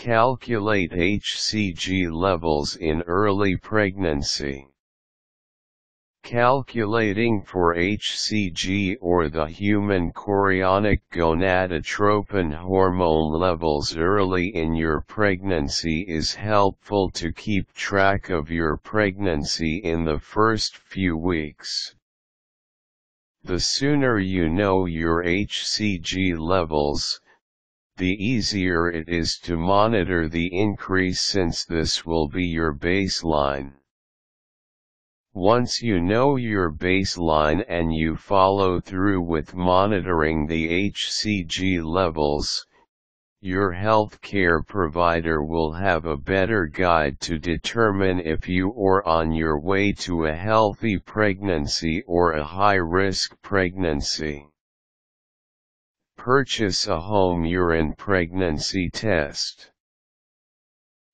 Calculate HCG levels in early pregnancy. Calculating for HCG or the human chorionic gonadotropin hormone levels early in your pregnancy is helpful to keep track of your pregnancy in the first few weeks. The sooner you know your HCG levels, the easier it is to monitor the increase, since this will be your baseline. Once you know your baseline and you follow through with monitoring the HCG levels, your healthcare provider will have a better guide to determine if you are on your way to a healthy pregnancy or a high-risk pregnancy. Purchase a home urine pregnancy test.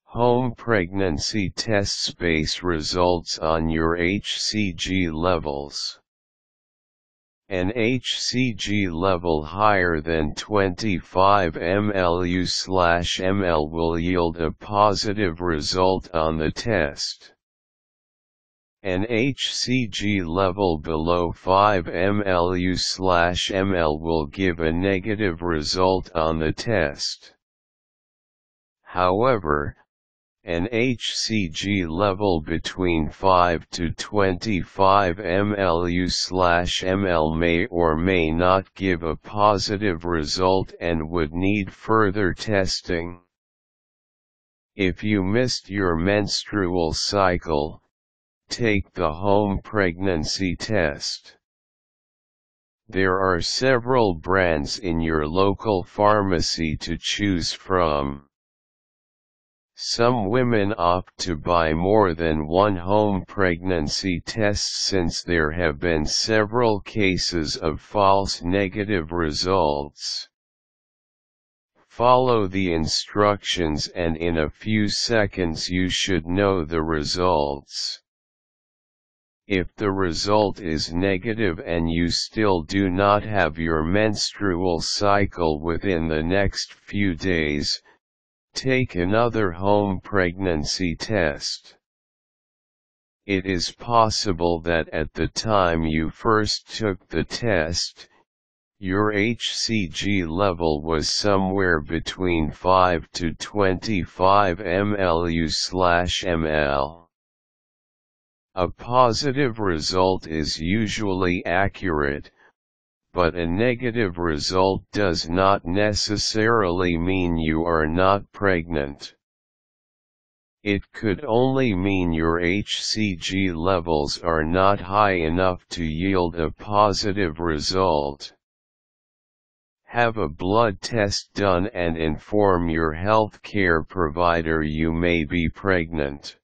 Home pregnancy tests base results on your HCG levels. An HCG level higher than 25 mlu/ml will yield a positive result on the test. An HCG level below 5 mlu/ml will give a negative result on the test. However, an HCG level between 5 to 25 mlu/ml may or may not give a positive result and would need further testing. If you missed your menstrual cycle, take the home pregnancy test. There are several brands in your local pharmacy to choose from. Some women opt to buy more than one home pregnancy test since there have been several cases of false negative results. Follow the instructions and in a few seconds you should know the results. If the result is negative and you still do not have your menstrual cycle within the next few days, take another home pregnancy test. It is possible that at the time you first took the test, your HCG level was somewhere between 5 to 25 mlu/ml. A positive result is usually accurate, but a negative result does not necessarily mean you are not pregnant. It could only mean your HCG levels are not high enough to yield a positive result. Have a blood test done and inform your healthcare provider you may be pregnant.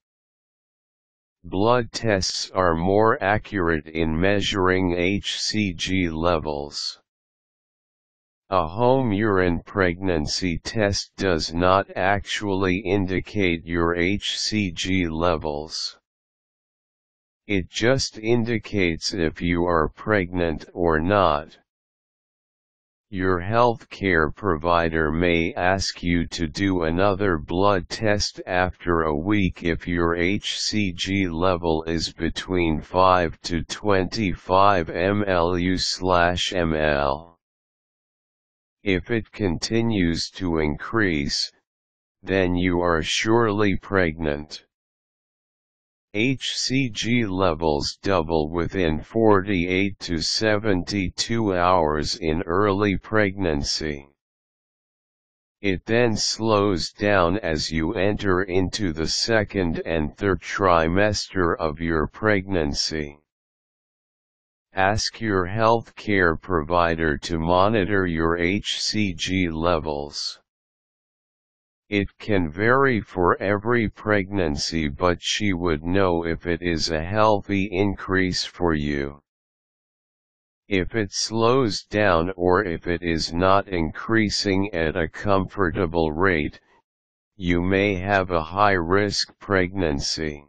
Blood tests are more accurate in measuring HCG levels. A home urine pregnancy test does not actually indicate your HCG levels. It just indicates if you are pregnant or not. Your healthcare provider may ask you to do another blood test after a week if your HCG level is between 5 to 25 mlu/ml. If it continues to increase, then you are surely pregnant. HCG levels double within 48 to 72 hours in early pregnancy. It then slows down as you enter into the second and third trimester of your pregnancy. Ask your healthcare provider to monitor your HCG levels. It can vary for every pregnancy, but she would know if it is a healthy increase for you. If it slows down or if it is not increasing at a comfortable rate, you may have a high-risk pregnancy.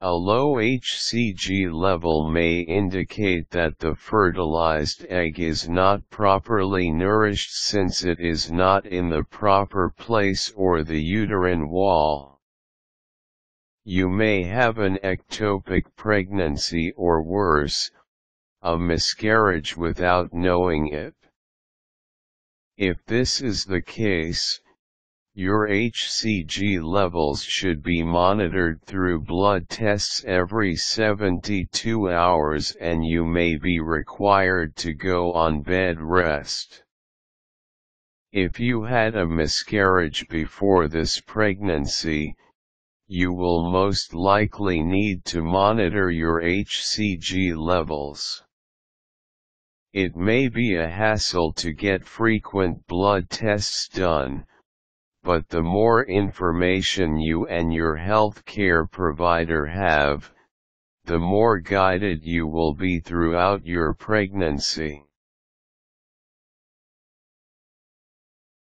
A low HCG level may indicate that the fertilized egg is not properly nourished since it is not in the proper place or the uterine wall. You may have an ectopic pregnancy or worse, a miscarriage without knowing it. If this is the case, your HCG levels should be monitored through blood tests every 72 hours and you may be required to go on bed rest. If you had a miscarriage before this pregnancy, you will most likely need to monitor your HCG levels. It may be a hassle to get frequent blood tests done, but the more information you and your healthcare provider have, the more guided you will be throughout your pregnancy.